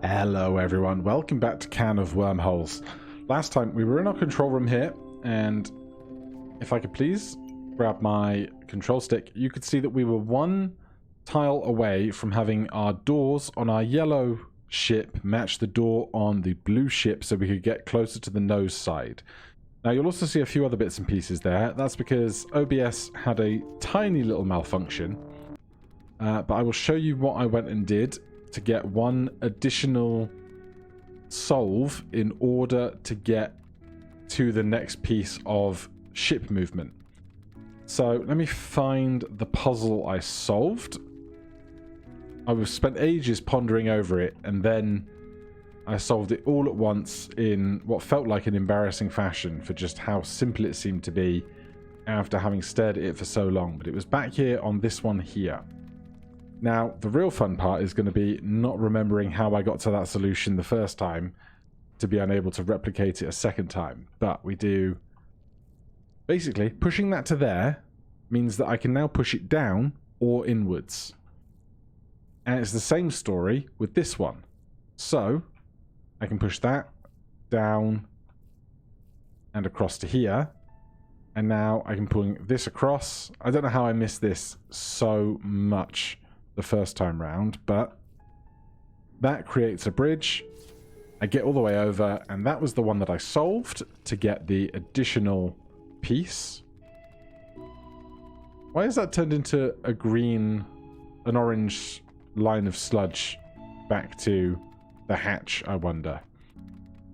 Hello everyone, welcome back to Can of Wormholes. Last time we were in our control room here, and if I could please grab my control stick, you could see that we were one tile away from having our doors on our yellow ship match the door on the blue ship so we could get closer to the nose side. Now you'll also see a few other bits and pieces there. That's because OBS had a tiny little malfunction, but I will show you what I went and did to get one additional solve in order to get to the next piece of ship movement. So let me find the puzzle I solved. I spent ages pondering over it, and then I solved it all at once in what felt like an embarrassing fashion for just how simple it seemed to be after having stared at it for so long. But it was back here on this one here. Now, the real fun part is going to be not remembering how I got to that solution the first time to be unable to replicate it a second time. But we do... Basically, pushing that to there means that I can now push it down or inwards. And it's the same story with this one. So, I can push that down and across to here. And now I can pull this across. I don't know how I missed this so much the first time round, but that creates a bridge. I get all the way over, and that was the one that I solved to get the additional piece. Why is that turned into an orange line of sludge back to the hatch, I wonder?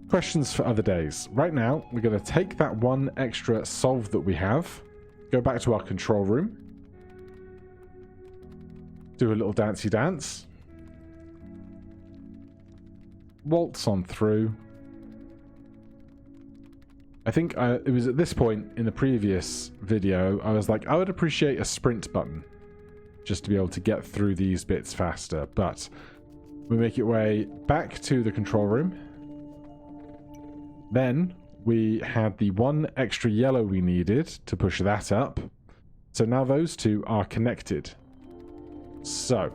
Questions for other days. Right now, we're going to take that one extra solve that we have, go back to our control room, do a little dancey dance, waltz on through. I think it was at this point in the previous video I was like, I would appreciate a sprint button just to be able to get through these bits faster, but we make it way back to the control room. Then we had the one extra yellow we needed to push that up, so now those two are connected. So,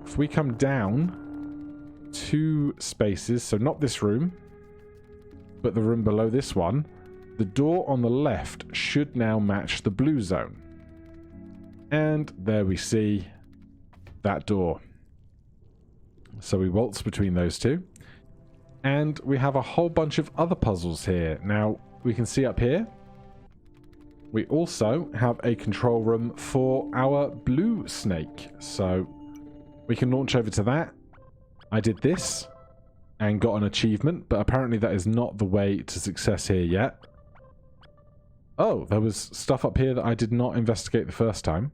if we come down 2 spaces, so not this room, but the room below this one, the door on the left should now match the blue zone. And there we see that door. So we waltz between those two. And we have a whole bunch of other puzzles here. Now, we can see up here, we also have a control room for our blue snake. So we can launch over to that. I did this and got an achievement, but apparently that is not the way to success here yet. Oh, there was stuff up here that I did not investigate the first time.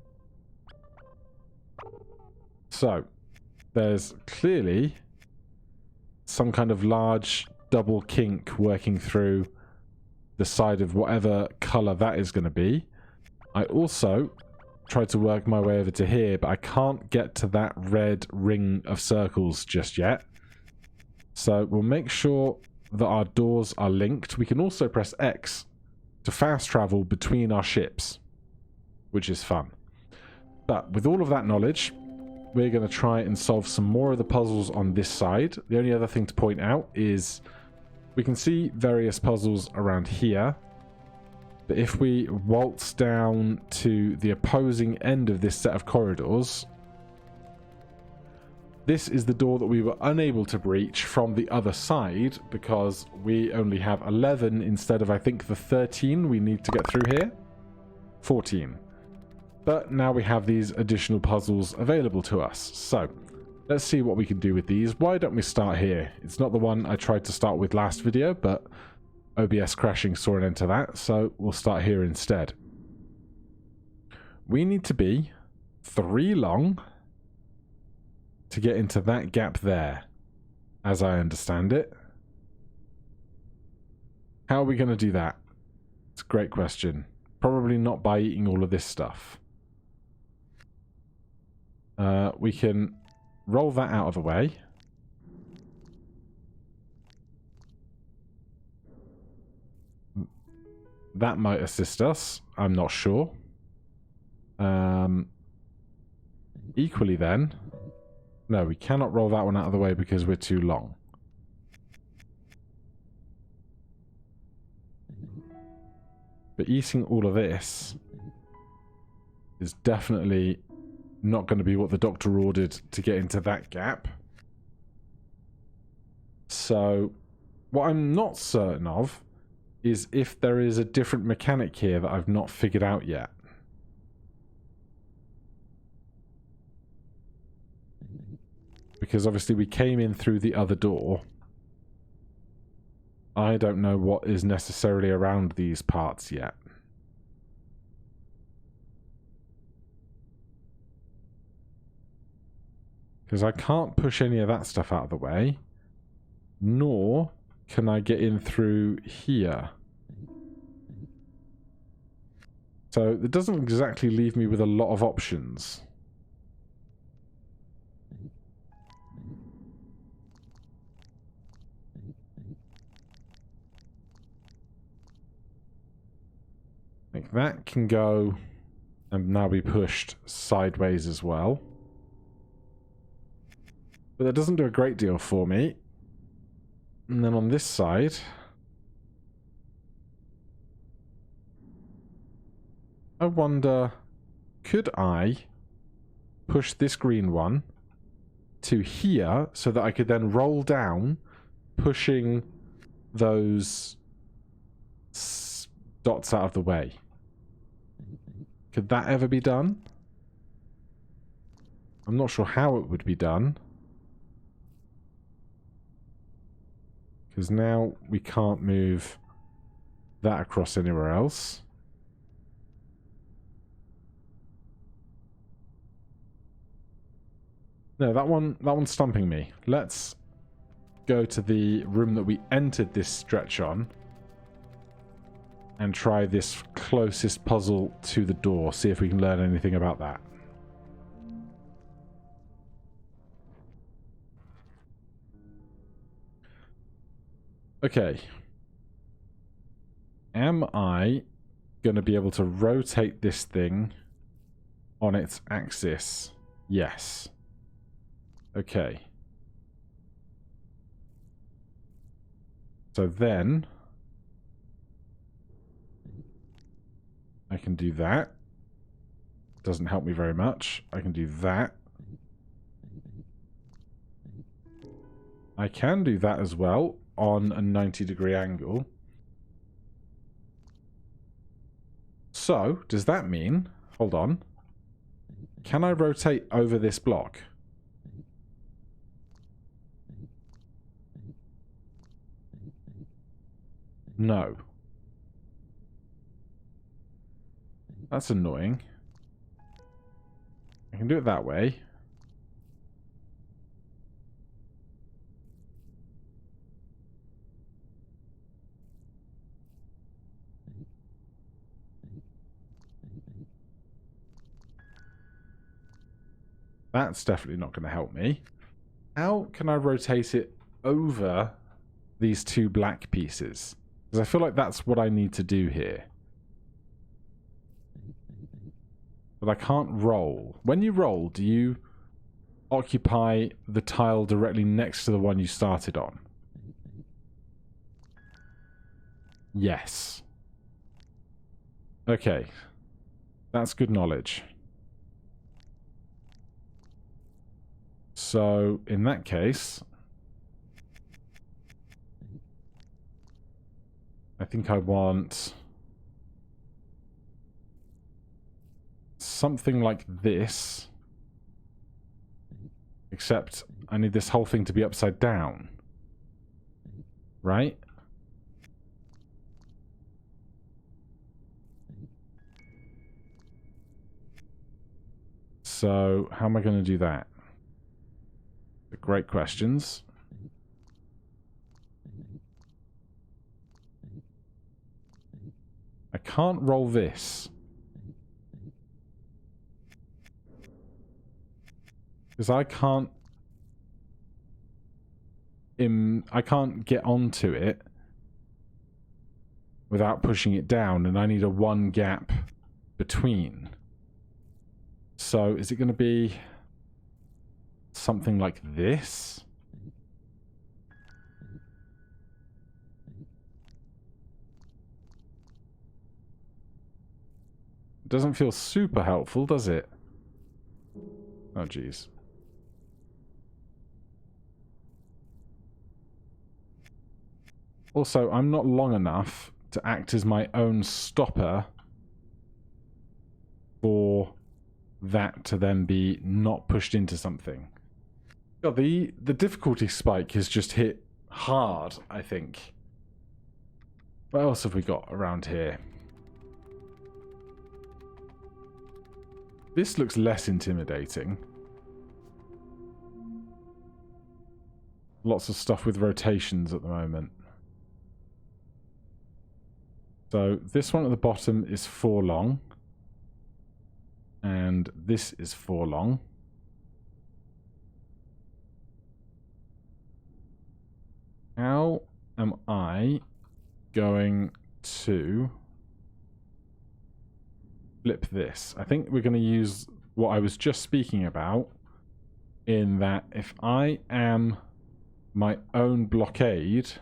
So there's clearly some kind of large double kink working through the side of whatever color that is going to be. I also tried to work my way over to here, but I can't get to that red ring of circles just yet. So we'll make sure that our doors are linked. We can also press X to fast travel between our ships, which is fun. But with all of that knowledge, we're going to try and solve some more of the puzzles on this side. The only other thing to point out is we can see various puzzles around here, but if we waltz down to the opposing end of this set of corridors, this is the door that we were unable to breach from the other side because we only have 11 instead of, I think, the 13 we need to get through here. 14. But now we have these additional puzzles available to us. So let's see what we can do with these. Why don't we start here? It's not the one I tried to start with last video, but OBS crashing saw an end to that, so we'll start here instead. We need to be 3 long to get into that gap there, as I understand it. How are we going to do that? It's a great question. Probably not by eating all of this stuff. We can roll that out of the way. That might assist us. I'm not sure. Equally then, No, we cannot roll that one out of the way because we're too long. But eating all of this is definitely not going to be what the doctor ordered to get into that gap. So, what I'm not certain of is if there is a different mechanic here that I've not figured out yet. Because obviously we came in through the other door. I don't know what is necessarily around these parts yet. Because I can't push any of that stuff out of the way. Nor can I get in through here. So it doesn't exactly leave me with a lot of options. Like that can go and now be pushed sideways as well. But that doesn't do a great deal for me. And then on this side, I wonder, could I push this green one to here so that I could then roll down, pushing those dots out of the way? Could that ever be done? I'm not sure how it would be done. Because now we can't move that across anywhere else. No, that one's stumping me. Let's go to the room that we entered this stretch on and try this closest puzzle to the door. See if we can learn anything about that. Okay. Am I going to be able to rotate this thing on its axis? Yes. Okay. So then I can do that. Doesn't help me very much. I can do that. I can do that as well on a 90-degree angle. So, does that mean... Hold on. Can I rotate over this block? No. That's annoying. I can do it that way. That's definitely not going to help me. How can I rotate it over these two black pieces? Because I feel like that's what I need to do here. But I can't roll. When you roll, do you occupy the tile directly next to the one you started on? Yes. Okay. That's good knowledge. So, in that case, I think I want something like this, except I need this whole thing to be upside down, right? So, how am I going to do that? Great questions. I can't roll this. Because I can't get onto it without pushing it down, and I need a one gap between. So is it going to be something like this. It doesn't feel super helpful, does it? Oh, jeez. Also, I'm not long enough to act as my own stopper for that to then be not pushed into something. God, the difficulty spike has just hit hard, I think. What else have we got around here? This looks less intimidating. Lots of stuff with rotations at the moment. So this one at the bottom is 4 long. And this is 4 long. How am I going to flip this? I think we're going to use what I was just speaking about, in that if I am my own blockade, so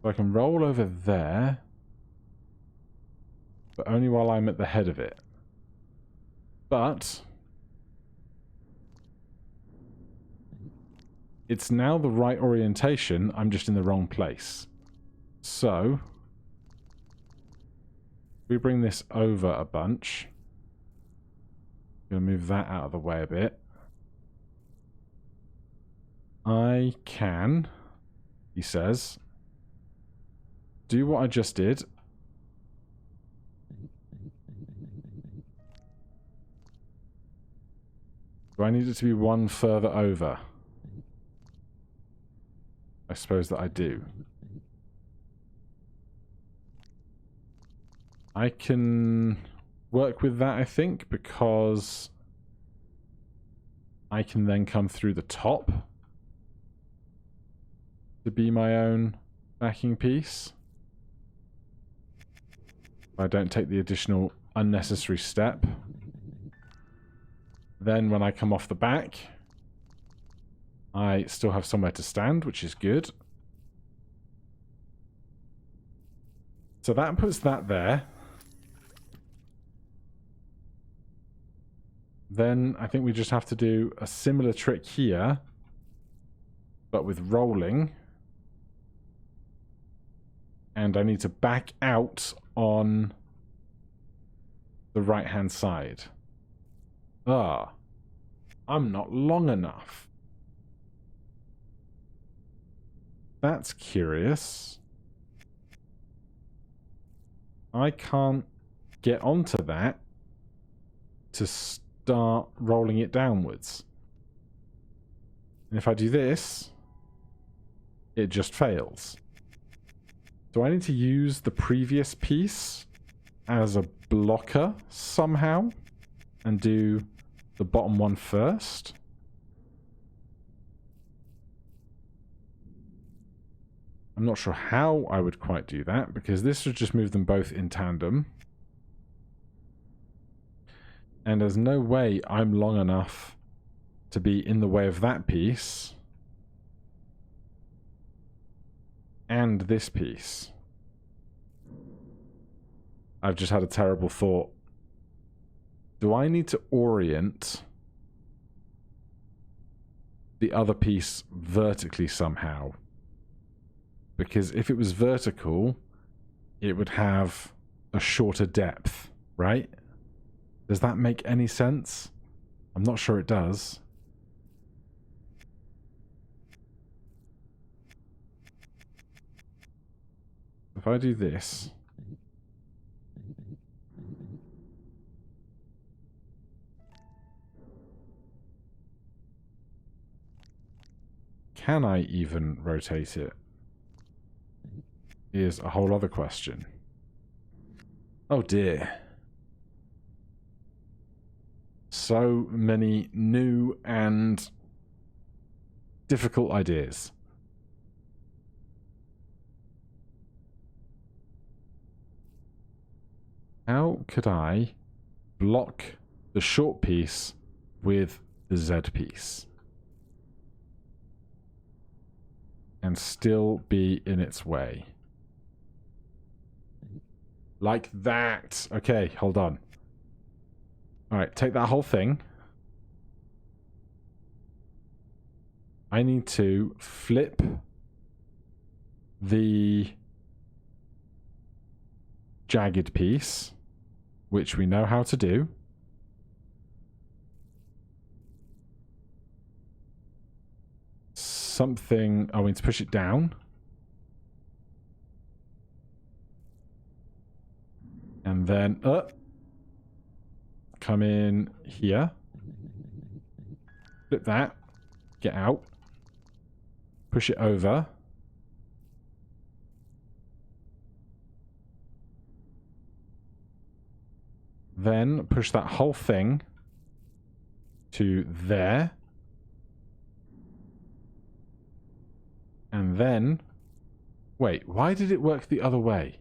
I can roll over there, but only while I'm at the head of it. But it's now the right orientation, I'm just in the wrong place. So we bring this over a bunch. I'm going to move that out of the way a bit. I can, he says, do what I just did. Do I need it to be one further over? I suppose that I do. I can work with that, I think, because I can then come through the top to be my own backing piece. I don't take the additional unnecessary step. Then when I come off the back, I still have somewhere to stand, which is good. So that puts that there. Then I think we just have to do a similar trick here, but with rolling. And I need to back out on the right-hand side. Ah, I'm not long enough. That's curious. I can't get onto that to start rolling it downwards. And if I do this, it just fails. Do I need to use the previous piece as a blocker somehow and do the bottom one first? I'm not sure how I would quite do that, because this would just move them both in tandem. And there's no way I'm long enough to be in the way of that piece and this piece. I've just had a terrible thought. Do I need to orient the other piece vertically somehow? Because if it was vertical, it would have a shorter depth, right? Does that make any sense? I'm not sure it does. If I do this, can I even rotate it? Is a whole other question. Oh dear. So many new and difficult ideas. How could I block the short piece with the Z piece and still be in its way? Like that. Okay, hold on. Alright, take that whole thing. I need to flip the jagged piece, which we know how to do. Something... Oh, we need to push it down. And then come in here. Flip that. Get out. Push it over. Then push that whole thing to there. And then... Wait, why did it work the other way?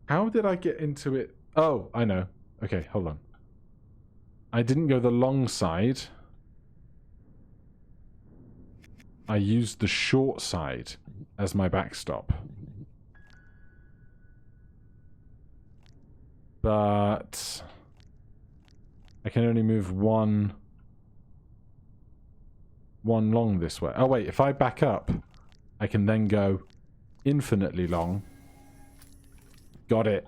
How did I get into it? Oh, I know. Okay, hold on. I didn't go the long side. I used the short side as my backstop. But I can only move one long this way. Oh wait, if I back up, I can then go infinitely long. Got it.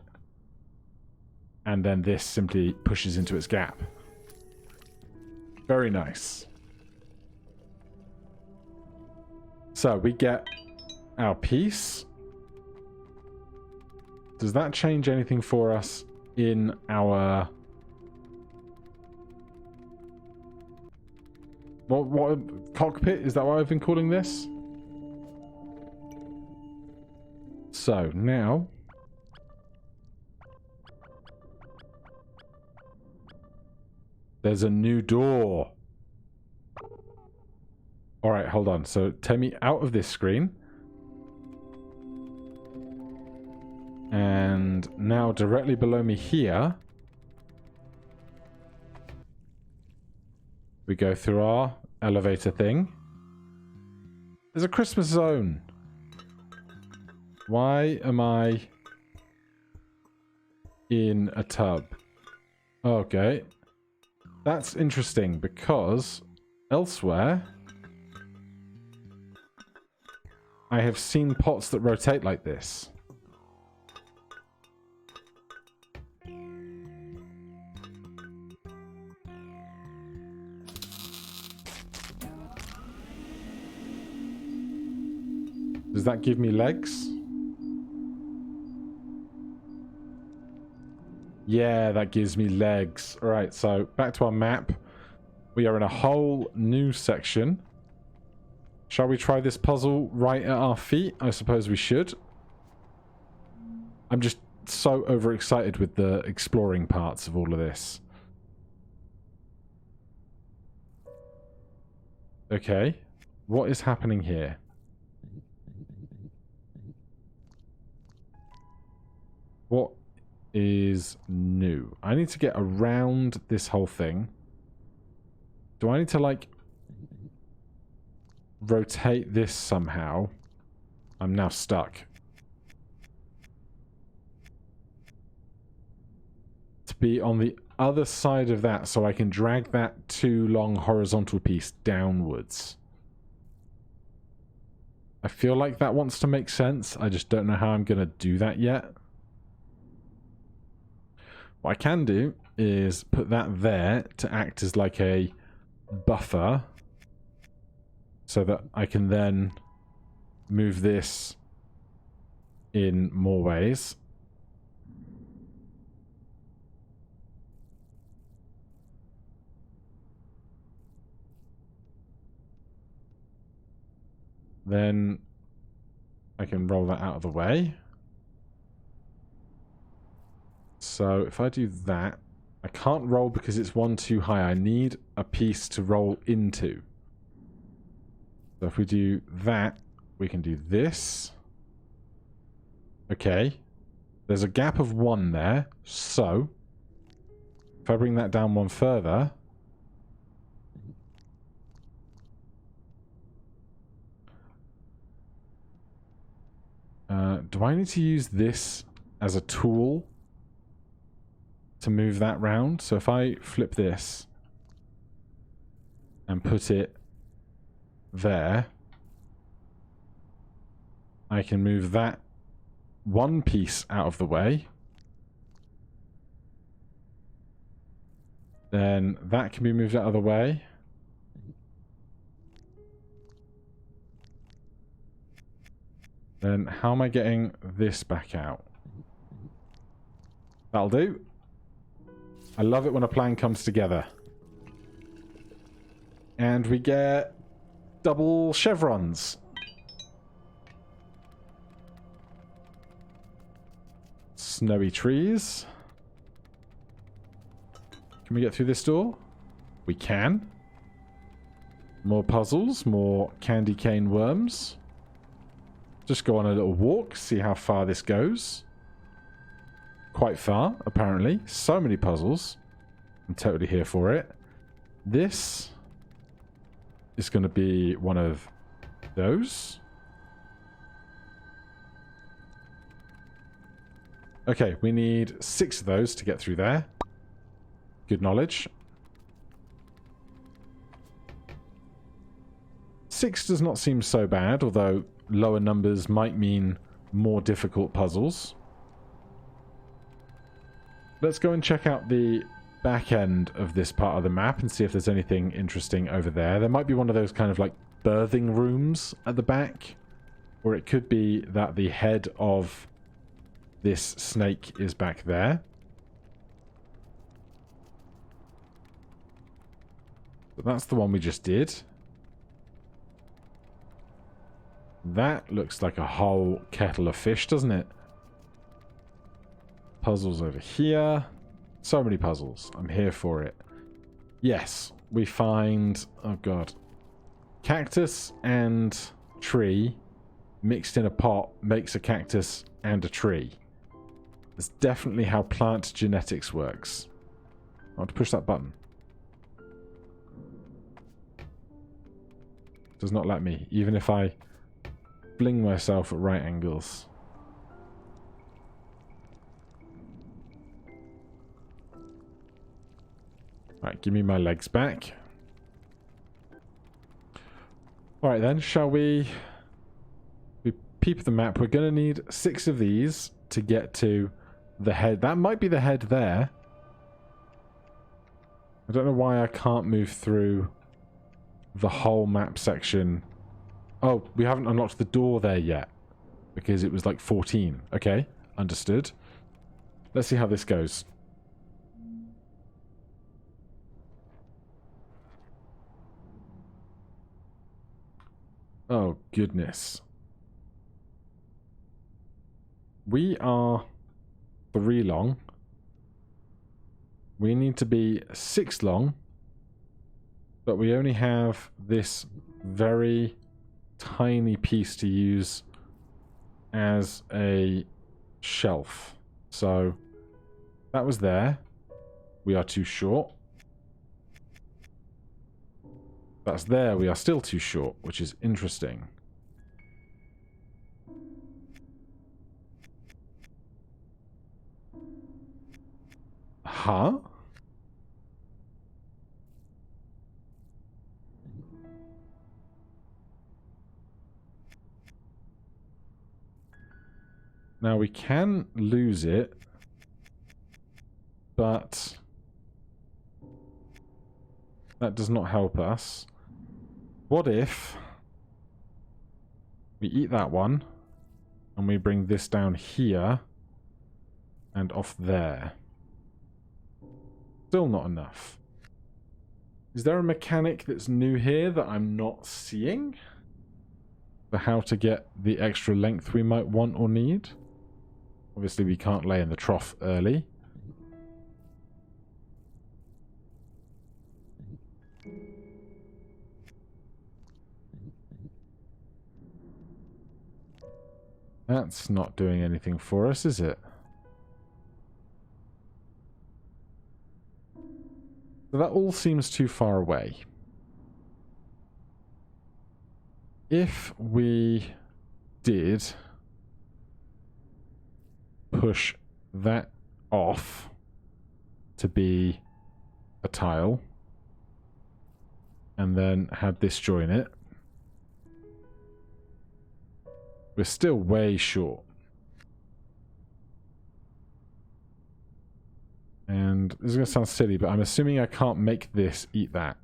And then this simply pushes into its gap. Very nice. So we get our piece. Does that change anything for us in our... What cockpit? Is that what I've been calling this? So now... There's a new door. Alright, hold on. So take me out of this screen. And now directly below me here, we go through our elevator thing. There's a Christmas zone. Why am I in a tub? Okay. That's interesting because elsewhere I have seen pots that rotate like this. Does that give me legs? Yeah, that gives me legs. Alright, so back to our map. We are in a whole new section. Shall we try this puzzle right at our feet? I suppose we should. I'm just so overexcited with the exploring parts of all of this. Okay, what is happening here? What is new? I need to get around this whole thing. Do I need to, like, rotate this somehow? I'm now stuck. To be on the other side of that so I can drag that too long horizontal piece downwards. I feel like that wants to make sense. I just don't know how I'm going to do that yet. What I can do is put that there to act as like a buffer so that I can then move this in more ways. Then I can roll that out of the way. So if I do that, I can't roll because it's one too high. I need a piece to roll into. So if we do that, We can do this. Okay. There's a gap of 1 there. So, if I bring that down 1 further... do I need to use this as a tool to move that round? So if I flip this and put it there, I can move that one piece out of the way. Then that can be moved out of the way. Then how am I getting this back out? That'll do. I love it when a plan comes together. And we get double chevrons. Snowy trees. Can we get through this door? We can. More puzzles, more candy cane worms. Just go on a little walk, see how far this goes. Quite far, apparently. So many puzzles. I'm totally here for it. This is going to be one of those. Okay, we need 6 of those to get through there. Good knowledge. 6 does not seem so bad, although lower numbers might mean more difficult puzzles. Let's go and check out the back end of this part of the map and see if there's anything interesting over there. There might be one of those kind of like birthing rooms at the back, or it could be that the head of this snake is back there. But that's the one we just did. That looks like a whole kettle of fish, doesn't it? Puzzles over here. So many puzzles. I'm here for it. Yes, we find... oh god. Cactus and tree mixed in a pot makes a cactus and a tree. That's definitely how plant genetics works. I want to push that button. Does not let me, even if I fling myself at right angles. Right, give me my legs back. Alright then, shall we peep the map? We're going to need 6 of these to get to the head. That might be the head there. I don't know why I can't move through the whole map section. Oh, we haven't unlocked the door there yet, because it was like 14. Okay, understood. Let's see how this goes. Oh, goodness. We are 3 long. We need to be 6 long, but we only have this very tiny piece to use as a shelf. So that was there. We are too short. That's there. We are still too short, which is interesting. Huh? Now we can lose it, but that does not help us. What if we eat that one and we bring this down here and off there? Still not enough. Is there a mechanic that's new here that I'm not seeing for how to get the extra length we might want or need? Obviously we can't lay in the trough early. That's not doing anything for us, is it? So that all seems too far away. If we did push that off to be a tile and then had this join it, we're still way short. And this is going to sound silly, but I'm assuming I can't make this eat that.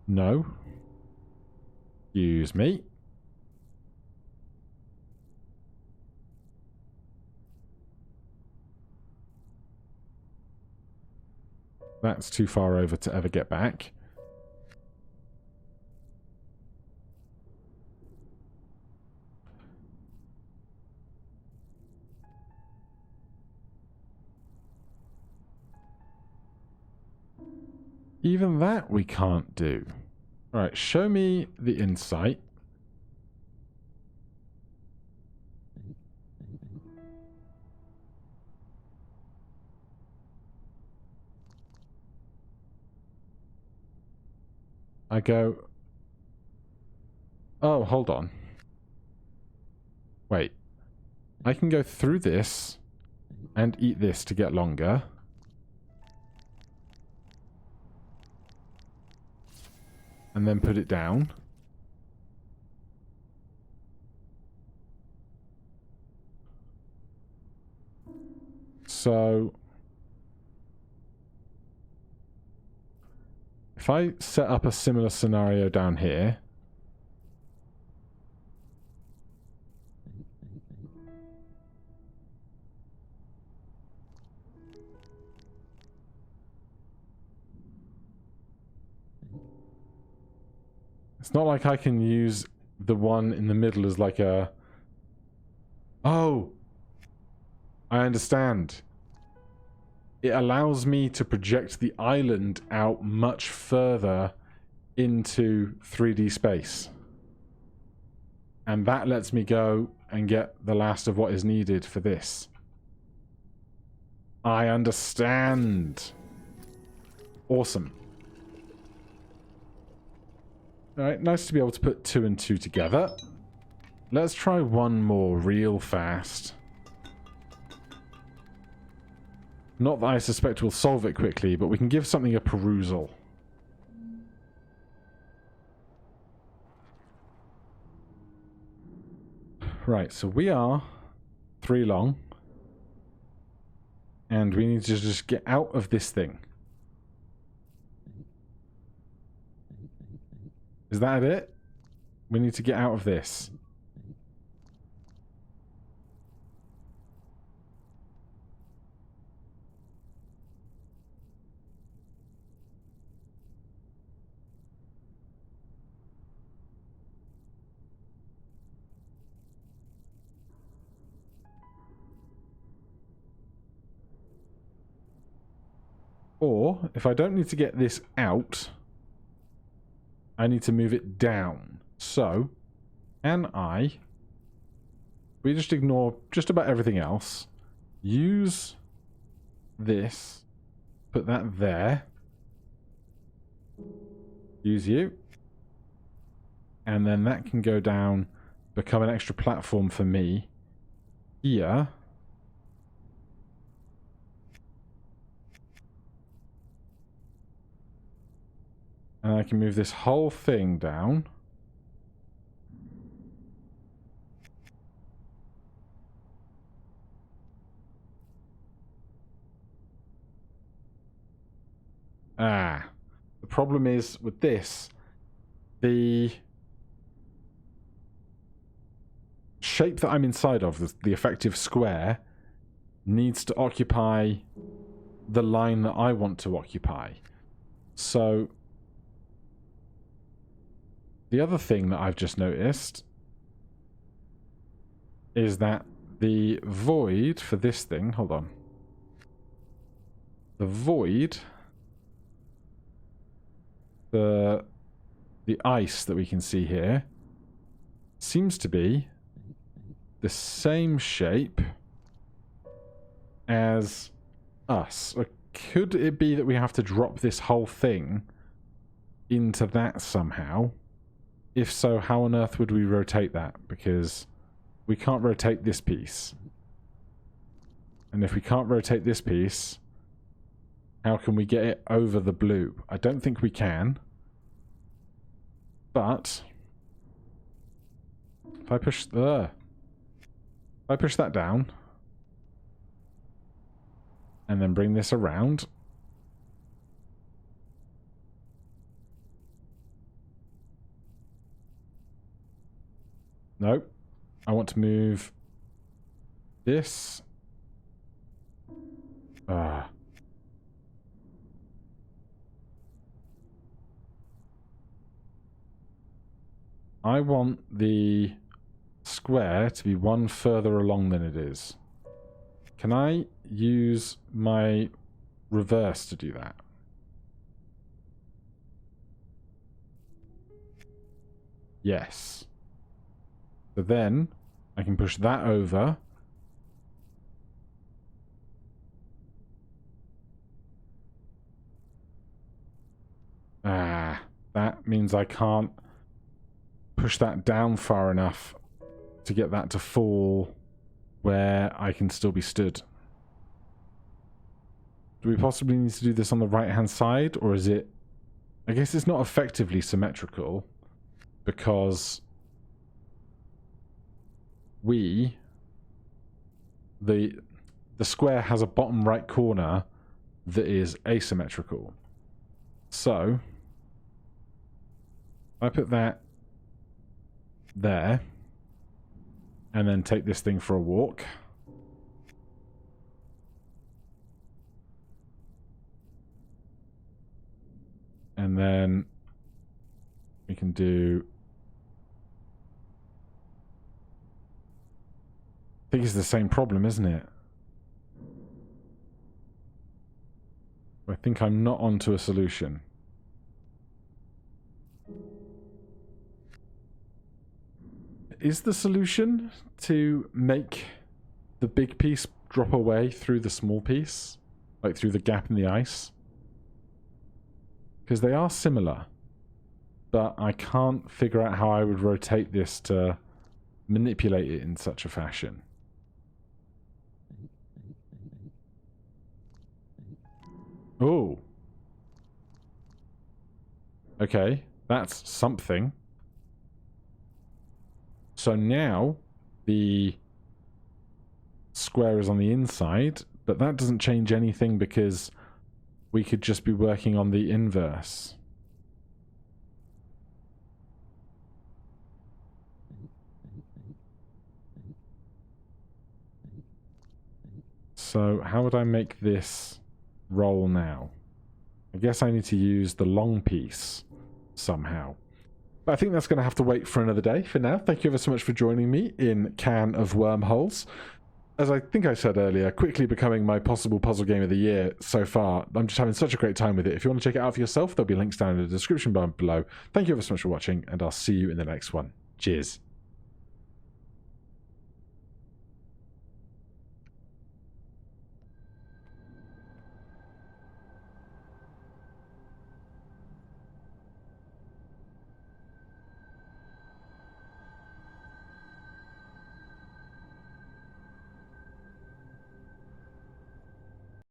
No. Excuse me. That's too far over to ever get back. Even that we can't do. Alright, show me the insight. I go... Oh, hold on. Wait. I can go through this and eat this to get longer. And then put it down. So... if I set up a similar scenario down here... it's not like I can use the one in the middle as like a... Oh! I understand. It allows me to project the island out much further into 3D space. And that lets me go and get the last of what is needed for this. I understand. Awesome. Alright, nice to be able to put 2 and 2 together. Let's try one more real fast. Not that I suspect we'll solve it quickly, but we can give something a perusal. Right, so we are 3 long. And we need to just get out of this thing. Is that it? We need to get out of this. Or, if I don't need to get this out, I need to move it down. So, we just ignore just about everything else, use this, put that there, use you, and then that can go down, become an extra platform for me here. And I can move this whole thing down. Ah. The problem is with this, the shape that I'm inside of, the effective square, needs to occupy the line that I want to occupy. So... the other thing that I've just noticed is that the void for this thing, hold on. The void, the the ice that we can see here seems to be the same shape as us. Or could it be that we have to drop this whole thing into that somehow? If so, how on earth would we rotate that? Because we can't rotate this piece. And if we can't rotate this piece, how can we get it over the blue? I don't think we can. But if I push that down and then bring this around, nope. I want to move this. I want the square to be one further along than it is. Can I use my reverse to do that? Yes. So then I can push that over. That means I can't push that down far enough to get that to fall where I can still be stood. Do we possibly need to do this on the right-hand side, or is it... I guess it's not effectively symmetrical, because the square has a bottom right corner that is asymmetrical. So I put that there and then take this thing for a walk. And then we can do... I think it's the same problem, isn't it? I think I'm not onto a solution. Is the solution to make the big piece drop away through the small piece? Like through the gap in the ice? Because they are similar. But I can't figure out how I would rotate this to manipulate it in such a fashion. Oh. Okay, that's something. So now the square is on the inside, but that doesn't change anything because we could just be working on the inverse. So how would I make this roll now? I guess I need to use the long piece somehow. But I think that's going to have to wait for another day for now. Thank you ever so much for joining me in Can of Wormholes. As I think I said earlier, quickly becoming my possible puzzle game of the year so far. I'm just having such a great time with it. If you want to check it out for yourself, there'll be links down in the description bar below. Thank you ever so much for watching, and I'll see you in the next one. Cheers.